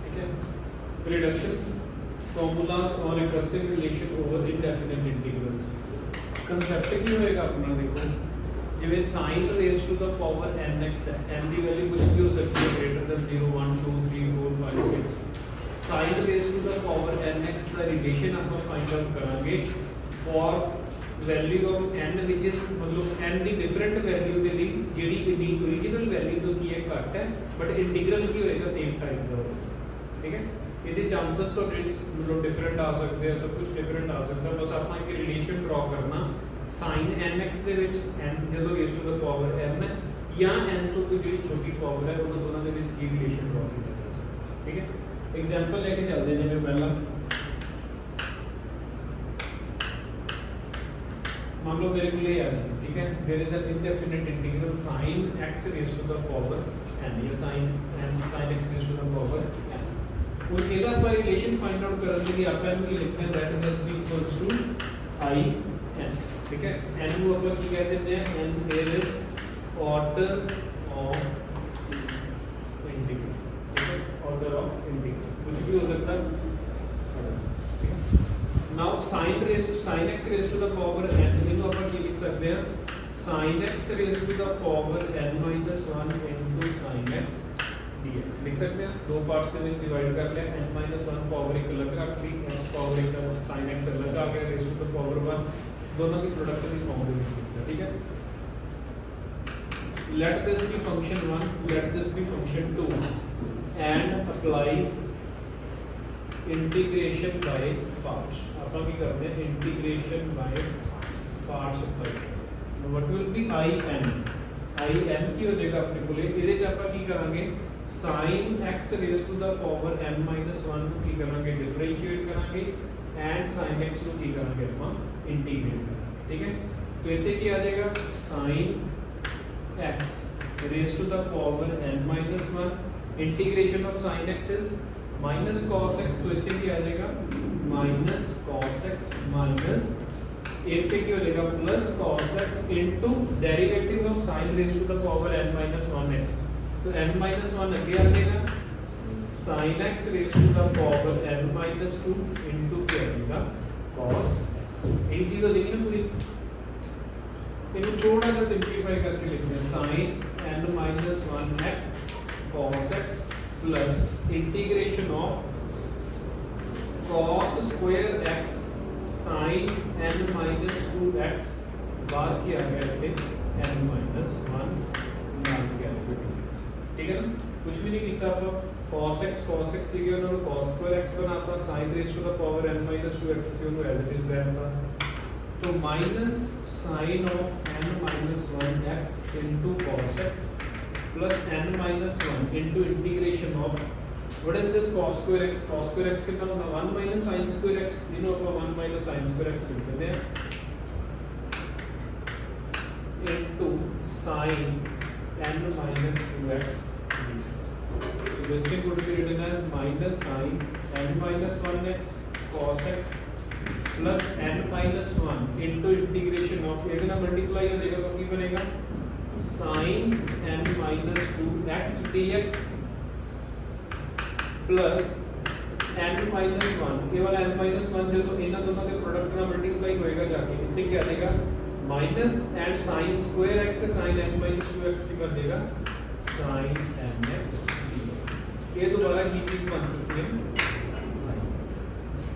ठीक है। Reduction formulas और recursive relation over indefinite integrals. Concept की होएगा अपना देखो जिਵੇਂ sin raise to the power nx है, n की वैल्यू कुछ भी हो सकती है greater than 0 1 2 3 4 5 6। sin raise to the power nx का रिलेशन आप फाइंड आउट करांगे for value of n which is मतलब n की डिफरेंट वैल्यू के लिए जेडी ओरिजिनल वैल्यू तो की है घट है बट इंटीग्रल की होएगा सेम टाइप का होगा। ठीक है, ਇਹਦੇ चांसेस तो मतलब डिफरेंट आ सकते हैं, सब कुछ डिफरेंट आ सकता है। बस आप एक रिलेशन ड्रॉ करना sin nx ਦੇ ਵਿੱਚ n ਜਦੋਂ raise to the power n है या n ਤੋਂ ਕੋਈ ਜਿਹੜੀ ਛੋਟੀ ਪਾਵਰ ਹੈ ਉਹਨਾਂ ਦੋਨਾਂ ਦੇ ਵਿੱਚ ਕੀ ਰਿਲੇਸ਼ਨ ਡਰਾ ਕੀਤਾ ਜਾ ਸਕਦਾ। ਠੀਕ ਹੈ, एग्जांपल लेके चलते हैं। मैं पहला मान लो मेरे को ये आ जाए, ठीक है, there is an indefinite integral sin x raise to the power n या sin x raise to the power n। और ਇਹਦਾ ਆਪਾਂ ਰਿਲੇਸ਼ਨ फाइंड आउट ਕਰਨ ਦੇ ਲਈ ਆਪਾਂ ਇਹਨੂੰ ਕੀ ਲਿਖਦੇ ਹਾਂ that must be equals to i n। ठीक है, n को अपन की कहते हैं n is order of integral. ठीक है, ऑर्डर ऑफ इंटीग्रल कुछ भी हो सकता है। ठीक है, now sin x raise to the power n इनको अपन की लिख सकते हैं sin x raise to the power n - 1 into sin x dx लिख सकते हैं। दो पार्ट्स में डिवाइड कर लिया, n - 1 पावर एक अलग रख ली, x पावर एक sin x अलग आ गया, रेज़ टू द पावर 1 दोनों की प्रोडक्ट की फॉर्म में लिखते हैं। ठीक है, let this be function 1, let this be function 2 and apply integration by parts. अपन की करते हैं integration by parts apply. What will be i n की हो जाएगा अपने को ਇਹਦੇ ਚ ਆਪਾਂ ਕੀ ਕਰਾਂਗੇ sin x raise to the power n - 1 ਨੂੰ ਕੀ ਕਰਾਂਗੇ डिफरेंशिएट करांगे एंड sin x ਨੂੰ ਕੀ ਕਰਾਂਗੇ ਆਪਾਂ इंटीग्रेट। ठीक है, तो इतने की आ जाएगा sin x raise to the power n - 1 integration of sin x is minus cos x, तो इतने की आ जाएगा माइनस cos x माइनस इतने की हो जाएगा plus cos x into derivative of sin raise to the power n - 1x। तो n - 1 आगे आ जाएगा sin x raise to the power n - 2 into क्या आएगा cos एक चीज हो जाएगी ना पूरी। इनको थोड़ा सा सिंपलीफाई करके लिखते हैं sin n - 1x cos x plus integration of cos square x sin n - 2x बार किया गया थे n - 1 मान किया गया। ठीक है ना, कुछ भी नहीं किया आप cos x सीखे उन्होंने cos स्क्वायर x बनाता sin raise to the power n - 2x से उनको एज इट इज रहता। तो minus sin of n - 1x into cos x plus n - 1 into integration of what is this cos square x कितना होगा 1 - sin square x इनको अपन 1 - sin square x लिख देते हैं into sin n - 2x So this thing would be written as minus sin n - 1x cos x plus n - 1 into integration of ये ना multiply हो जाएगा तो क्या बनेगा sin n - 2x dx plus n - 1 ये वाला n - 1 जो तो इन दोनों के प्रोडक्ट ना मल्टीप्लाई होएगा जाके इतने क्या आ जाएगा minus and sin square x के sin n - 2x की कर देगा sin nx ये दोबारा की चीज बन सकती है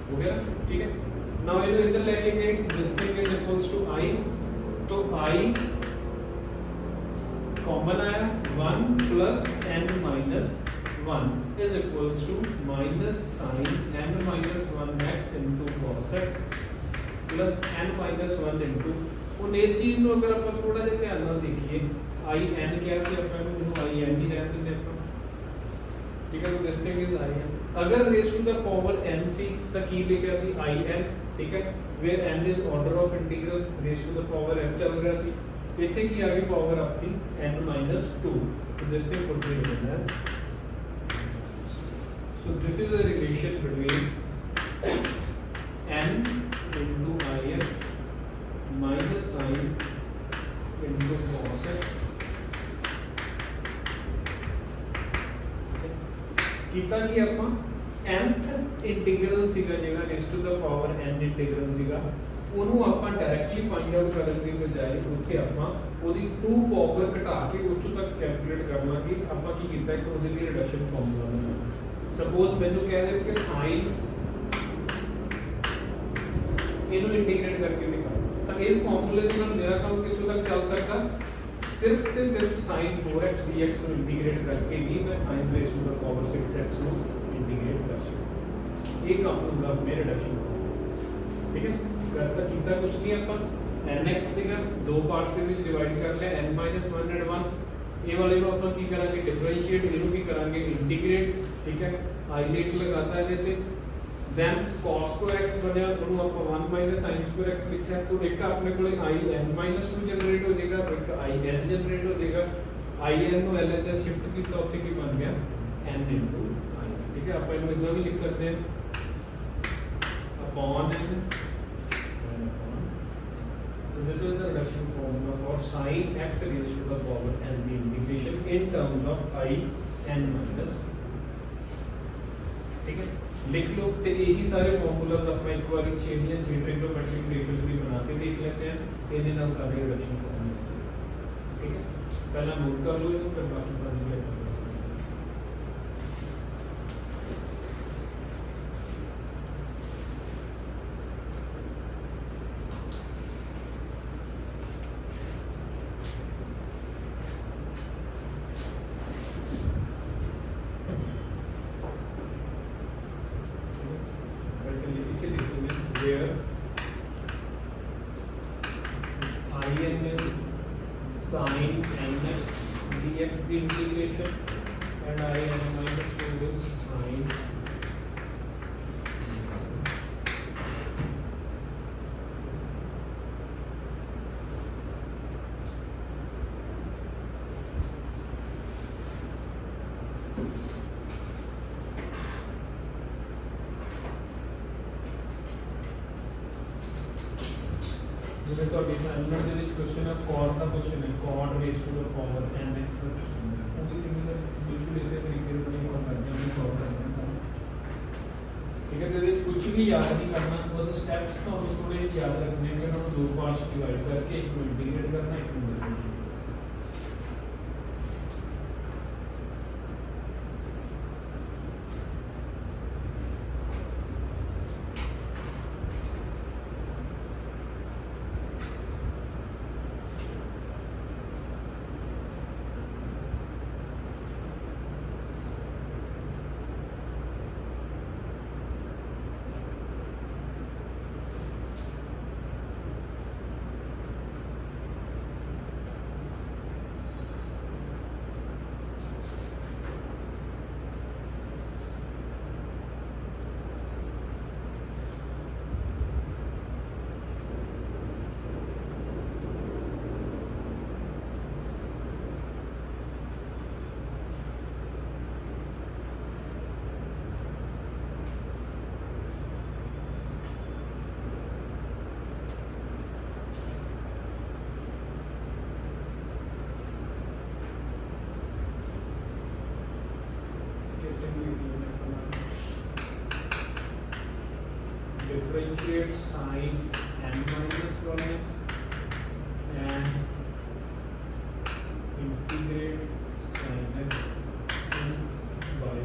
हो गया। ठीक है, नाउ ये इधर लेके गए this thing is equals to i, तो i कॉमन आया 1 plus n minus 1 is equals to minus sin n - 1x into cos x plus n - 1 into उन इस चीज को अगर आप थोड़ा जिहा ध्यान नाल देखिए i n क्या से अपन को i n ही रहते हैं अपन। ठीक है, तो this thing is i n अगर raise to the power n सी तो की लिखा सी i n। ठीक है, where n is order of integral raise to the power n चल रहा सी इतने की आगे पावर आपकी n - 2 तो this thing would be written as so this is a relation between n into i n minus sin into cos x ਕੀਤਾ ਕਿ ਆਪਾਂ nth ਇੰਟੀਗਰਲ ਸੀਗਾ ਜਿਹੜਾ raise to the power n integral ਸੀਗਾ ਉਹਨੂੰ ਆਪਾਂ ਡਾਇਰੈਕਟਲੀ ਫਾਈਂਡ ਆਊਟ ਕਰਨ ਦੀ ਬਜਾਏ ਉੱਥੇ ਆਪਾਂ ਉਹਦੀ 2 ਪਾਵਰ ਘਟਾ ਕੇ ਉੱਥੋਂ ਤੱਕ ਕੈਲਕੂਲੇਟ ਕਰਨਾ ਕਿ ਆਪਾਂ ਕੀ ਕੀਤਾ ਕਿ ਉਹਦੇ ਲਈ ਰਿਡਕਸ਼ਨ ਫਾਰਮੂਲਾ ਬਣਾਉਣਾ। ਸਪੋਜ਼ ਮੈਨੂੰ ਕਹਿ ਦੇ ਕਿ ਸਾਈਨ ਇਹਨੂੰ ਇੰਟੀਗ੍ਰੇਟ ਕਰਕੇ ਦਿਖਾਓ ਤਾਂ ਇਸ ਫਾਰਮੂਲੇ ਦੇ ਨਾਲ ਮੇਰਾ ਕੰਮ ਕਿੱਥੋਂ ਤੱਕ ਚੱਲ ਸਕਦਾ सिर्फ ਤੇ ਸਿਰਫ sin 4x dx ਨੂੰ ਇੰਟੀਗ੍ਰੇਟ ਕਰਕੇ ਹੀ ਮੈਂ sin raise to the power 6x ਨੂੰ ਇੰਟੀਗ੍ਰੇਟ ਕਰ ਸਕਦਾ। ਇਹ ਕੰਮ ਹੁੰਦਾ ਮੇਰੇ ਰਿਡਕਸ਼ਨ ਫਾਰਮੂਲਾ। ਠੀਕ ਹੈ ਕਰਤਾ ਕੀਤਾ ਕੁਝ ਨਹੀਂ ਆਪਾਂ nx ਸੀਗਾ ਦੋ ਪਾਰਟਸ ਦੇ ਵਿੱਚ ਡਿਵਾਈਡ ਕਰ ਲਿਆ n 1 and 1 ਇਹ ਵਾਲੇ ਨੂੰ ਆਪਾਂ ਕੀ ਕਰਾਂਗੇ ਡਿਫਰੈਂਸ਼ੀਏਟ ਇਹਨੂੰ ਕੀ ਕਰਾਂਗੇ ਇੰਟੀਗ੍ਰੇਟ। ਠੀਕ ਹੈ ਆਈਲੇਟ ਲਗਾਤਾ ਇਹਦੇ ਤੇ then cos square x ਬਣਿਆ ਉਹਨੂੰ ਆਪਾਂ 1 sin square x ਲਿਖਿਆ तो ਇੱਕ ਆਪਣੇ ਕੋਲੇ in minus ਨੂੰ ਜਨਰੇਟ ਹੋ ਜਾਏਗਾ ਇੱਕ in ਜਨਰੇਟ ਹੋ ਜਾਏਗਾ in ਨੂੰ LHS ਸ਼ਿਫਟ ਕੀਤਾ ਉੱਥੇ ਕੀ ਬਣ ਗਿਆ n into i। ਠੀਕ ਹੈ ਆਪਾਂ ਇਹਨੂੰ ਇਦਾਂ ਵੀ ਲਿਖ ਸਕਦੇ ਹਾਂ upon n and upon। so this is the reduction formula for sin x raised to the power n the integration in terms of i n minus। ठीक है लिख लो तो यही सारे फॉर्मूलाज आप एक बार 6 या 6 ट्रिग्नोमेट्रिक रेशियोज भी बना के देख लेते हैं इन्हें नाल सारे रिडक्शन फॉर्मूला। ठीक है पहला नोट कर लो इनको फिर बाकी बात कर लेते हैं। where in is sin nx dx the integration and in minus 2 is sin जिसे तो असाइनमेंट ਦੇ ਵਿੱਚ क्वेश्चन है cot का क्वेश्चन है cot raise to the power nx का क्वेश्चन है वो भी सिमिलर बिल्कुल इसी तरीके से नहीं होना है सॉल्व करना है सारा। ठीक है तो ये कुछ भी याद नहीं करना बस स्टेप्स तो हम थोड़े याद रखने के हम दो पार्ट्स डिवाइड करके एक को इंटीग्रेट करना एक को differentiate. Differentiate sin n minus 1x and integrate sin x by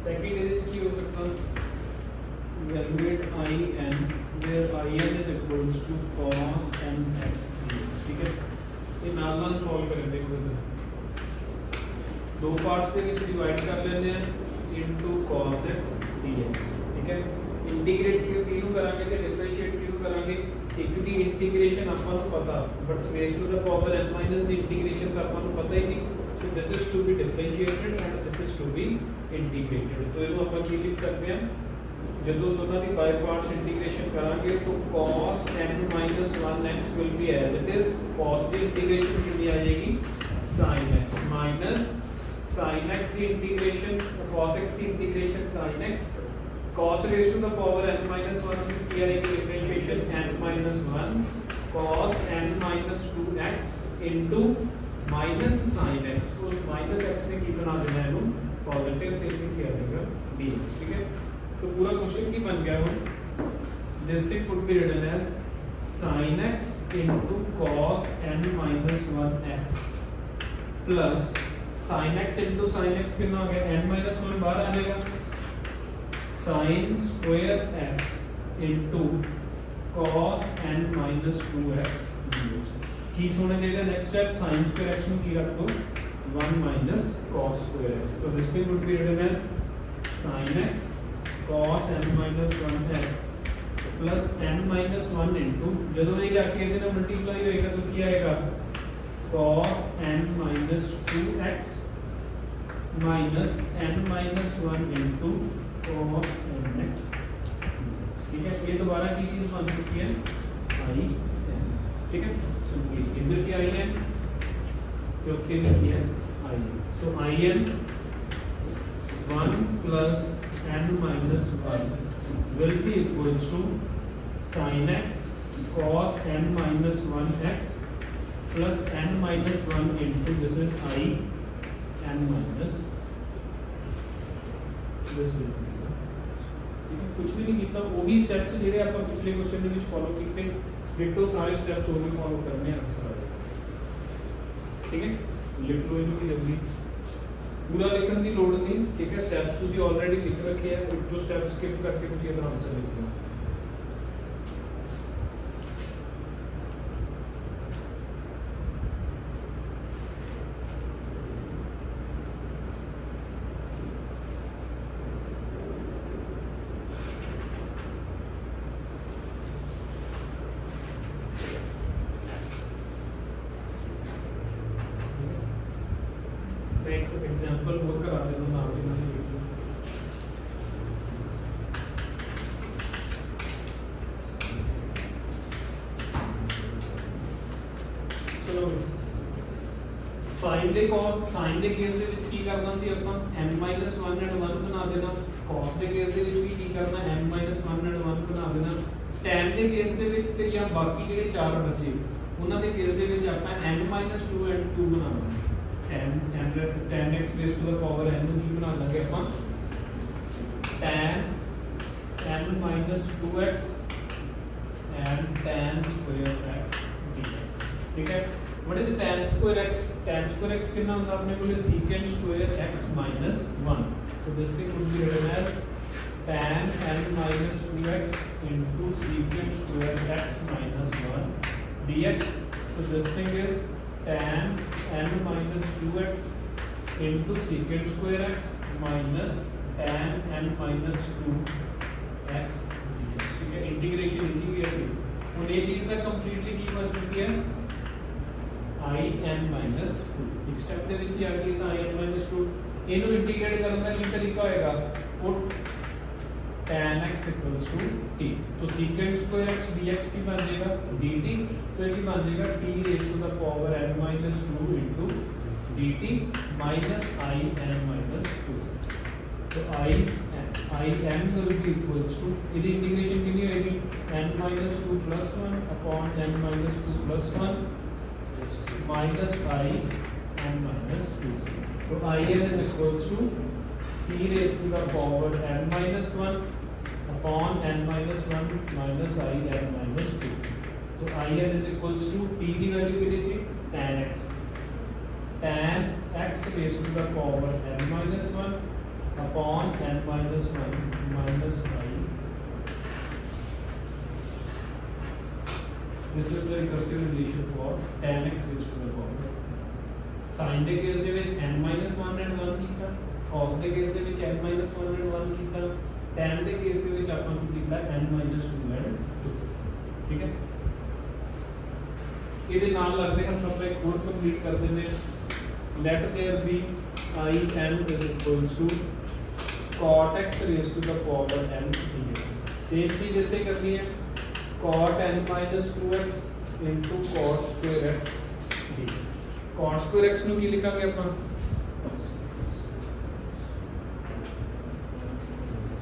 second is की हो सकता evaluate I n where I n is equals to cos n x dx, ठीक है। ये नाल नाल सॉल्व करेंगे खुद दो पार्ट्स के विच डिवाइड कर लेने हैं इनटू cos x dx, ठीक है। इंटीग्रेट किहू करांगे ते डिफरेंशिएट किहू करांगे, एक दी इंटीग्रेशन आपां नूं पता but raise to the power n minus दी इंटीग्रेशन दा आपां नूं पता ही नहीं, so this is to be differentiated and this is to be integrated. तो इहनूं आपां की लिख सकते हैं, जदों दोनों की बाय पार्ट्स इंटीग्रेशन करांगे तो cos n minus 1x will be as it is, cos की इंटीग्रेशन कितनी आ जाएगी sin x minus sin x की इंटीग्रेशन cos x की integration sin x, cos raised to the power n minus 1 की किया जाएगी differentiation n minus 1 cos n minus 2x into minus sin x, तो उस minus x ने की बना देना है इन्हों पॉजिटिव से किया जाएगा dx, ठीक है। तो पूरा क्वेश्चन की बन गया हो, this thing could be written as sin x into cos n minus 1x plus sin x into sin x कितना हो गया n minus 1 बाहर आ जाएगा, sin square x into cos n minus 2x dx की होना चाहिए next step sin square x में की रख दो 1 minus cos square x, तो this thing could be written as sin x cos n minus 1x plus n minus 1 into जदों ये जाके ਇਹਦੇ ਨਾਲ ਮਲਟੀਪਲਾਈ ਹੋਏਗਾ तो ਕੀ ਆਏਗਾ cos n minus 2x minus n minus 1 into cos nx, ठीक है। ये दोबारा की चीज बन चुकी है i n, ठीक है। सिंपली इधर की i n चौथे में की है i n, so i n 1 plus n minus 1 will be equals to sin x cos n minus 1x plus n minus 1 into this is I n minus this will be, ठीक है। कुछ भी नहीं किया, वही स्टेप्स ਜਿਹੜੇ ਆਪਾਂ ਪਿਛਲੇ क्वेश्चन ਦੇ ਵਿੱਚ ਫੋਲੋ ਕੀਤੇ ਡਿਟੋ ਸਾਰੇ ਸਟੈਪਸ ਉਹ ਵੀ ਫੋਲੋ ਕਰਨੇ ਆ ਆਨਸਰ ਆ ਜਾਏਗਾ, ठीक है। लिख लो इनको जल्दी, पूरा लिखने की लोड़ नहीं, ठीक है। स्टेप्स तुसी ऑलरेडी लिख रखे हैं, एक दो स्टेप स्किप करके तुसी अपना आंसर लिख लो। एग्जांपल और करा देना नाम भी नहीं लिख लो। चलो साइन दे केस ਦੇ ਵਿੱਚ ਕੀ ਕਰਨਾ ਸੀ ਆਪਾਂ n-1 and 1 ਬਣਾ ਦੇਣਾ, cos ਦੇ ਕੇਸ ਦੇ ਵਿੱਚ ਵੀ ਕੀ ਕਰਨਾ n-1 and 1 ਬਣਾ ਦੇਣਾ, tan ਦੇ ਕੇਸ ਦੇ ਵਿੱਚ ਤੇ ਜਾਂ ਬਾਕੀ ਜਿਹੜੇ ਚਾਰ ਬਚੇ ਉਹਨਾਂ ਦੇ ਕੇਸ ਦੇ ਵਿੱਚ ਆਪਾਂ n-2 and 2 ਬਣਾਵਾਂਗੇ। tan x raised to the power n ਨੂੰ ਕੀ ਬਣਾ ਲਾਂਗੇ ਆਪਾਂ tan n minus 2x and tan square x dx, ठीक है। what is tan square x? tan square x कितना होता है अपने को secant square x minus 1, so this thing would be written as tan n minus 2x into secant square x minus 1 dx, so this thing is tan n minus 2x into secant square x minus tan n minus 2x dx, ठीक है। Integration लिखी हुई है, और ये चीज तक completely की बन चुकी है i n minus 2, एक स्टेप ਦੇ ਵਿੱਚ ਹੀ ਆ ਗਈ ਤਾਂ i n minus 2, ਇਹਨੂੰ ਇੰਟੀਗ੍ਰੇਟ ਕਰਨ ਦਾ ਕੀ ਤਰੀਕਾ ਹੋਏਗਾ, ਪੁੱਟ tan x equals to t, तो secant square x dx की बन जाएगा dt, तो ये बन जाएगा t raised to the power n minus 2 into dt minus i n minus 2, तो i n will be equals to इसकी इंटीग्रेशन कितनी होगी n minus 2 plus 1 upon n minus 2 plus 1 minus I n minus 2, तो I n is equals to t raised to the power n minus 1 upon n minus 1 minus I n minus 2, तो I n is equals to t की value कितनी सी tan x raised to the power n minus 1 upon n minus 1 minus I. This is the recursive relation for tan x raised to the power. Sin ਦੇ case ਦੇ ਵਿੱਚ n minus 1 and 1 ਕੀਤਾ, cos ਦੇ case ਦੇ ਵਿੱਚ n minus 1 and 1 ਕੀਤਾ, tan ਦੇ case ਦੇ ਵਿੱਚ ਆਪਾਂ ਕੀ ਕੀਤਾ n minus 2 and 2. ਠੀਕ ਹੈ, ਇਹਦੇ ਨਾਲ ਲੱਗਦੇ ਹਨ ਆਪਾਂ ਇੱਕ ਹੋਰ ਕੰਪਲੀਟ ਕਰ ਦਿੰਦੇ ਹਾਂ. Let there be I n is equals to cot x raised to the power n dx. Same चीज ਇੱਥੇ ਕਰਨੀ ਹੈ, cot n minus 2x into cot square x dx. cot square x ਨੂੰ ਕੀ ਲਿਖਾਂਗੇ ਆਪਾਂ,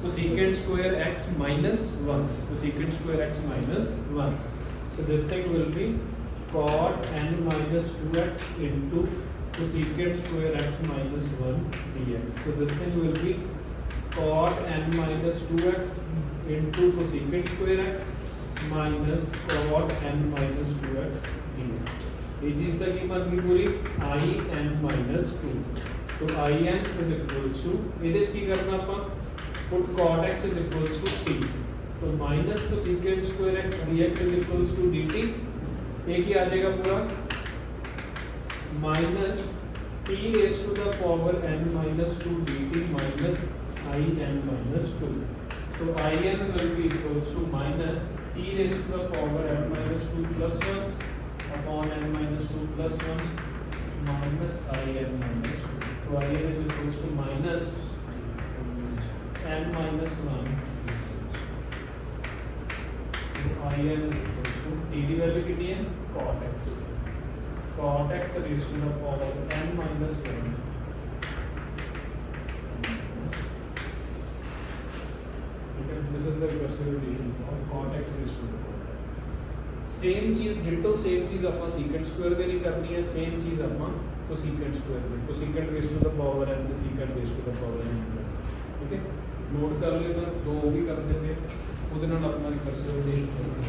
cosecant square x minus 1, cosecant square x minus 1. So this thing will be cot n minus 2x into cosecant square x minus 1 dx. So this thing will be cot n minus 2x into cosecant square x minus cot n minus 2x dx. ये चीज तक की बन गई पूरी I n minus 2. तो I n is equals to इधर की करना अपन put cot x is equals to t. तो minus cosecant square x dx is equals to dt. एक ही आ जाएगा पूरा minus t raised to the power n minus 2 dt minus I n minus 2. So I n will be equals to minus t raised to the power n minus 2 plus 1 upon n minus 2 plus 1 minus I n minus 2. So I n is equals to minus n minus 1. I n is equals to t की value कितनी है, cot x. Cot x raised to the power n minus 1. This is the recursive relation of cot x raised to the power. Same चीज ditto same चीज अपन secant square के लिए करनी है, same चीज अपन cosecant स्क्वायर के cosecant raised to the power n ਤੇ secant raised to the power n. ठीक है, नोट कर लेना, दो भी कर देंगे, ਉਹਦੇ ਨਾਲ ਆਪਣਾ recursive relation करना.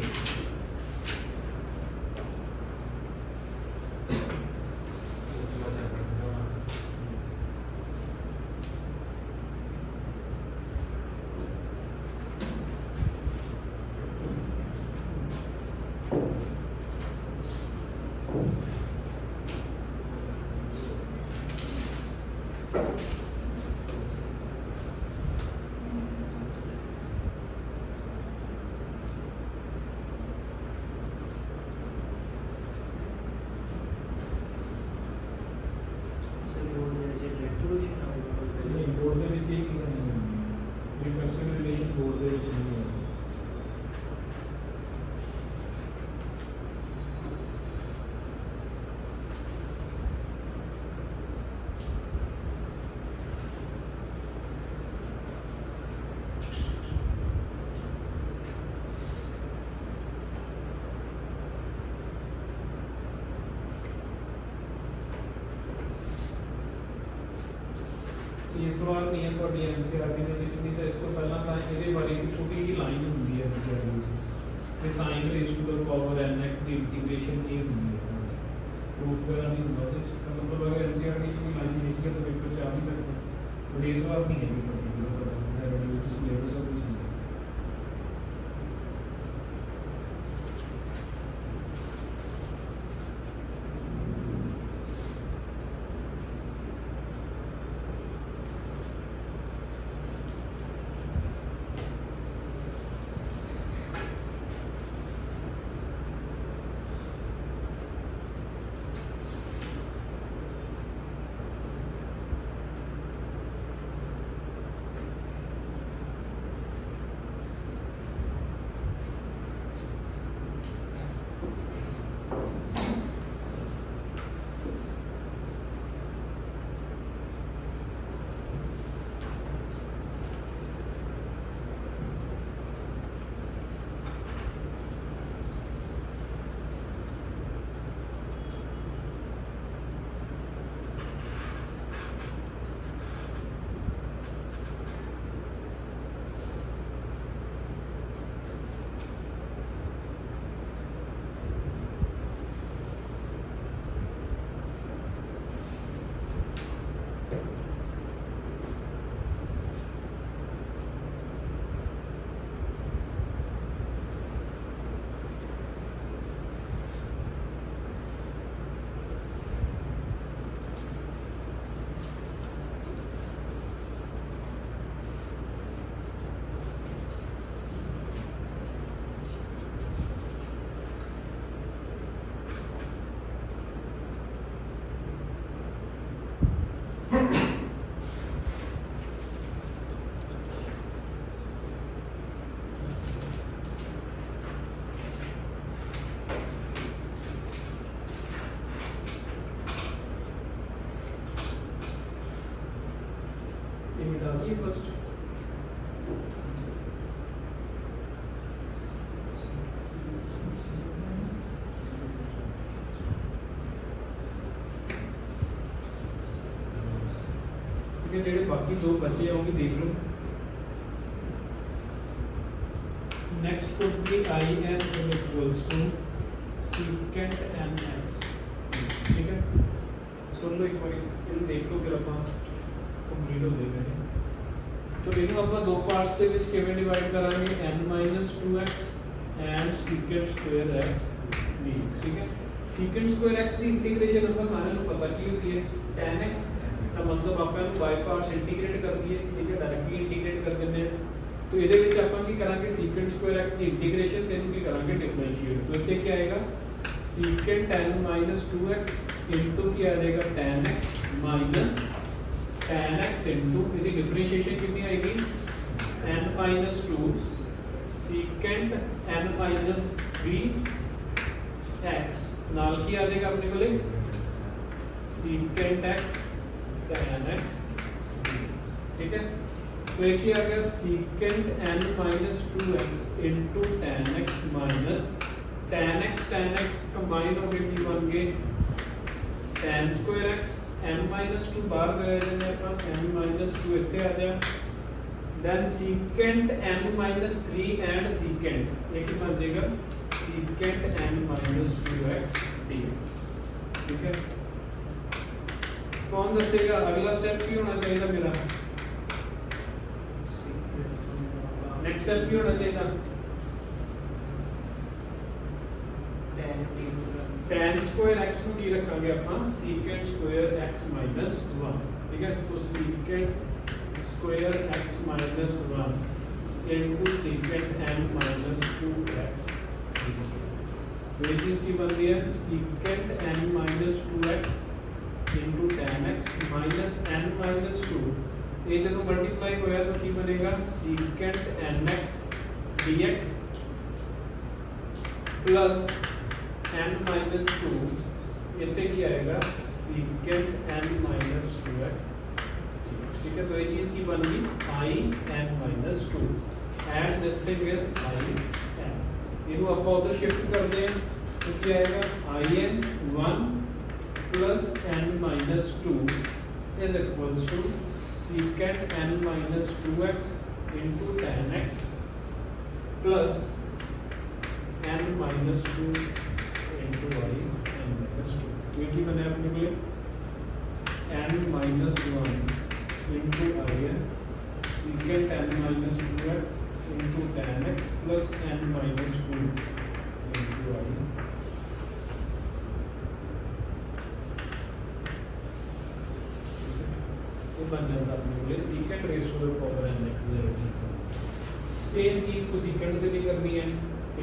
ये सवाल नहीं है तो एनसीईआरटी ਦੇ ਵਿੱਚ ਨਹੀਂ, ਤਾਂ ਇਸ ਤੋਂ ਪਹਿਲਾਂ ਤਾਂ ਇਹਦੇ ਬਾਰੇ ਇੱਕ ਛੋਟੀ ਜਿਹੀ ਲਾਈਨ ਹੁੰਦੀ ਹੈ ਐਨਸੀਈਆਰਟੀ ਵਿੱਚ ਤੇ sine raise to the power nx ਦੀ ਇੰਟੀਗ੍ਰੇਸ਼ਨ ਇਹ ਹੁੰਦੀ ਹੈ, ਪ੍ਰੂਫ ਵਗੈਰਾ ਨਹੀਂ ਹੁੰਦਾ ਉਹਦੇ ਵਿੱਚ. ਤਾਂ ਮਤਲਬ ਅਗਰ ਐਨਸੀਈਆਰਟੀ ਚ ਕੋਈ ਲਾਈਨ ਦੇਖੀਏ ਤਾਂ ਪੇਪਰ ਚ ਆ ਵੀ ਸਕਦਾ, ਬਟ ਇਸ ਵਾਰ ਨਹੀਂ ਹੈ ਪਰਟੀਕੂਲਰ ਵਿੱਚ ਸਿਲੇਬਸ of this. जी फर्स्ट। जेडे बाकी दो बचे होंगे देख लो। Next could be I n is equals to secant n x. ठीक है, सुन लो एक बार, ये देख लो, फिर आप कंप्लीट हो जाएगा। तो इन्हों आप दो पार्ट्स के विच किवें डिवाइड करांगे, n - 2x and secant square x dx। ठीक है, सीकेंट स्क्वायर x की इंटीग्रेशन आपको सारे को पता की होती है, tan x का मतलब आप बाय पार्ट्स इंटीग्रेट कर दिए। ठीक है, डायरेक्टली इंटीग्रेट कर देने। तो ਇਹਦੇ ਵਿੱਚ ਆਪਾਂ ਕੀ ਕਰਾਂਗੇ, ਸੀਕੈਂਟ ਸਕੁਆਇਰ x ਦੀ ਇੰਟੀਗ੍ਰੇਸ਼ਨ ਤੇ ਇਹਨੂੰ ਕੀ ਕਰਾਂਗੇ, ਡਿਫਰੈਂਸ਼ੀਏਟ। तो ਇੱਥੇ ਕੀ ਆਏਗਾ, ਸੀਕੈਂਟ n - 2x ਇਨਟੂ ਕੀ ਆ ਜਾਏਗਾ, tan x minus tan x into ਇਹਦੀ ਡਿਫਰੈਂਸ਼ੀਏਸ਼ਨ ਕਿੰਨੀ ਆਏਗੀ, n - 2 ਸੀਕੈਂਟ n - 3x ਨਾਲ ਕੀ ਆ ਜਾਏਗਾ ਆਪਣੇ ਕੋਲੇ, सीकेंट x tan x। ठीक है, तो एक ही आ गया secant n - 2x into tan x minus tan x combine हो गए की बन गए tan स्क्वायर x, n - 2 बाहर गए जने अपन, n - 2 ਇੱਥੇ ਆ ਜਾ, then secant n - 3 and secant एक ही बन जाएगा सीकेंट n - 2x dx। ठीक है, कौन दसेगा अगला स्टेप की होना चाहिए मेरा, नेक्स्ट स्टेप की होना चाहिए, tan स्क्वायर x को की रखांगे अपन सीकेंट स्क्वायर x - 1। ठीक है, तो secant square x - 1 into secant n - 2x। तो ये चीज की बन रही है secant n - 2x into tan x minus n - 2। ये जब मल्टीप्लाई होया तो की बनेगा secant nx dx plus n - 2 इतने की आएगा सीकेंट n - 2x। ठीक है, तो ये चीज की बन गई i n - 2 and this thing is i n। इनको आप उधर शिफ्ट कर दें तो क्या आएगा i n 1 plus n minus 2 is equals to secant n minus 2x into tan x plus n minus 2 into y n minus 2। तो ये की बने अपने लिए n minus 1 into i n secant n minus 2x into tan x plus n minus 2 into y। बन जाता है अपने लिए secant raise to the power n x। Same चीज को सीकेंट से भी करनी है,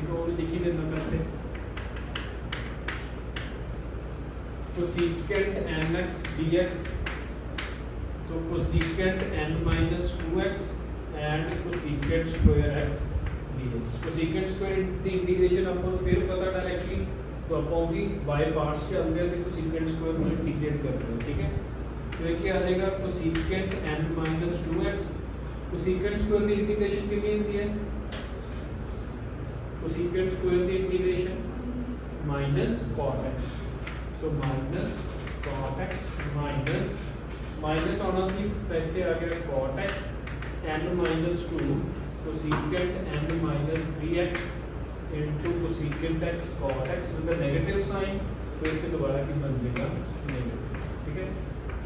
एक और लिख ही देना करते। तो सीकेंट nx dx तो cosecant n - 2x and cosecant square x dx। Cosecant square की इंटीग्रेशन अपन फिर पता डायरेक्टली तो आप होगी बाय पार्ट्स के अंदर तो कोसेकेंट स्क्वायर में इंटीग्रेट कर दो। ठीक है, तो ये क्या आ जाएगा cosecant n - 2x। Cosecant square की इंटीग्रेशन के लिए होती है कोसेकेंट स्क्वायर की integration minus cot x। So minus cot x minus minus होना सी पहले आ गया cot x n - 2 cosecant n - 3x into cosecant x cot x with the negative sign. तो इससे दोबारा की बन जाएगा नेगेटिव। ठीक है,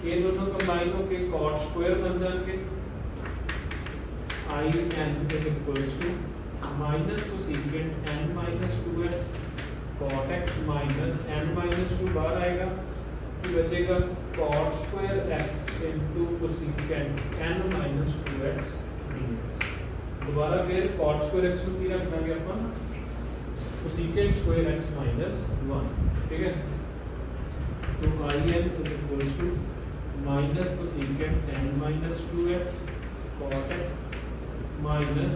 ये दोनों कंबाइन होके cot स्क्वायर बन जाएंगे i n is equals to minus cosecant n - 2x cot x minus n - 2 बाहर आएगा तो बचेगा cot square x into cosecant n - 2x dx। दोबारा फिर cot स्क्वायर x को की रखना है अपन कोसेकेंट स्क्वायर x - 1। ठीक है, तो i n is equals to minus cosecant n - 2x cot x minus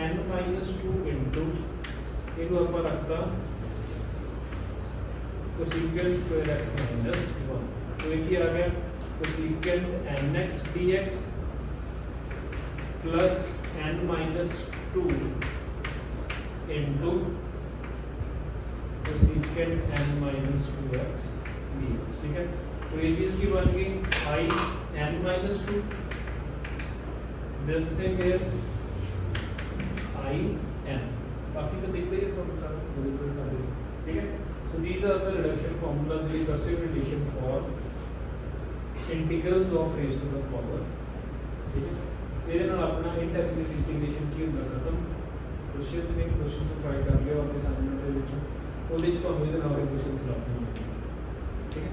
n - 2 into इनको अपन रखता कोसेकेंट स्क्वायर x - 1। तो एक ही आ गया cosecant nx dx plus n minus 2 into cosecant n minus 2x dx, ठीक है। तो ये चीज़ की बन गई आई n minus 2, this thing is I n, बाकी तो दिखते ही है थोड़ा सा, ठीक है। So these are the reduction formulas, the recursive relation for integrals of raise to the power, ठीक है। ਇਹਦੇ ਨਾਲ ਆਪਣਾ ਇਨਡੈਫੀਨਿਟ ਇੰਟੀਗ੍ਰੇਸ਼ਨ ਕੀ ਹੁੰਦਾ ਖਤਮ। ਕੁਐਸਚਨ ਨੇ ਕੁਐਸਚਨ ਤੋਂ ਟਰਾਈ ਕਰ ਲਿਓ ਆਪਣੇ ਸਾਹਮਣੇ ਦੇ ਵਿੱਚ, ਉਹਦੇ ਚ ਤੁਹਾਨੂੰ ਇਹਦੇ ਨਾਲ ਦੇ ਕੁਐਸਚਨਸ ਲੱਭਣੇ, ਠੀਕ ਹੈ।